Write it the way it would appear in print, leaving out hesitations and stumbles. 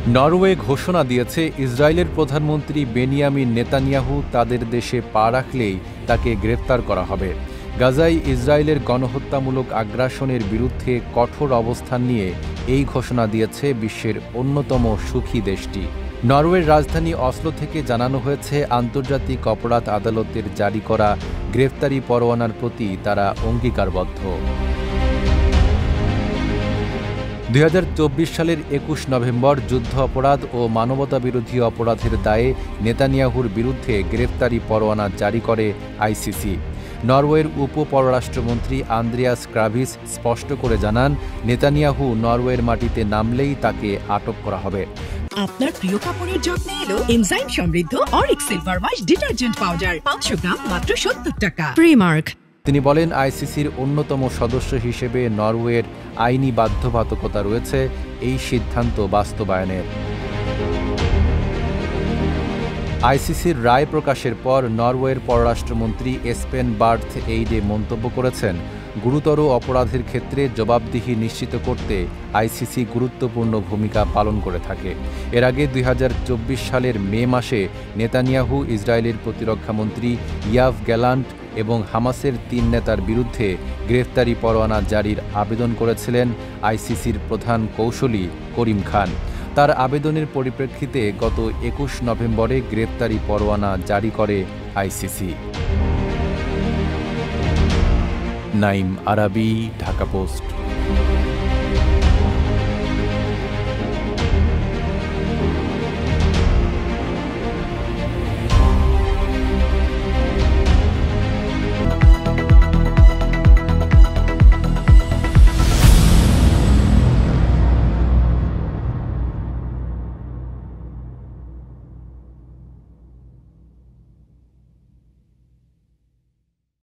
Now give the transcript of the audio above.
Norway ঘোষণা দিয়েছে ইসরায়েলের প্রধানমন্ত্রী বেনিয়ামিন নেতানিয়াহু তাদের দেশে পা রাখলেই তাকে গ্রেফতার করা হবে। গাজায় ইসরায়েলের গণহত্যামূলক আগ্রাসনের বিরুদ্ধে কঠোর অবস্থান নিয়ে এই ঘোষণা দিয়েছে বিশ্বের অন্যতম সুখী দেশটি। নরওয়ের রাজধানী অসলো থেকে জানানো হয়েছে, আন্তর্জাতিক অপরাধ আদালতের জারি করা গ্রেফতারি পরোয়ানার প্রতি তারা অঙ্গীকারবদ্ধ। 2024 সালের 21 নভেম্বর যুদ্ধ অপরাধ ও মানবতাবিরোধী অপরাধের দায়ে নেতানিয়াহুর বিরুদ্ধে গ্রেফতারি পরোয়ানা জারি করে আইসিসি। নরওয়ের উপ-পররাষ্ট্রমন্ত্রী আন্দ্রিয়াস ক্রাভিস স্পষ্ট করে জানান, নেতানিয়াহু নরওয়ের মাটিতে নামলেই তাকে আটক করা হবে। আপনার প্রিয় কাপড়ের যত্নে এলো এনজাইম সমৃদ্ধ Arik silver wash detergent powder, 500 গ্রাম মাত্র 70 টাকা। প্রিমার্ক। তিনি বলেন, আইসিসির অন্যতম সদস্য হিসেবে নরওয়ের আইনি বাধ্যবাধকতা রয়েছে এই সিদ্ধান্ত বাস্তবায়নের। আইসিসির রায় প্রকাশের পর নরওয়ের পররাষ্ট্রমন্ত্রী এসপেন বার্থ এইডে মন্তব্য করেছেন, গুরুতর অপরাধের ক্ষেত্রে জবাবদিহি নিশ্চিত করতে আইসিসি গুরুত্বপূর্ণ ভূমিকা পালন করে থাকে। এর আগে 2024 সালের মে মাসে নেতানিয়াহু ইসরায়েলের প্রতিরক্ষামন্ত্রী ইয়াভ গ্যালান্ট এবং হামাসের 3 নেতার বিরুদ্ধে গ্রেফতারি পরোয়ানা জারির আবেদন করেছিলেন আইসিসির প্রধান কৌঁসুলি করিম খান। তার আবেদনের পরিপ্রেক্ষিতে গত 21 নভেম্বরে গ্রেফতারি পরোয়ানা জারি করে আইসিসি। নাইম আরাবী, ঢাকা পোস্ট।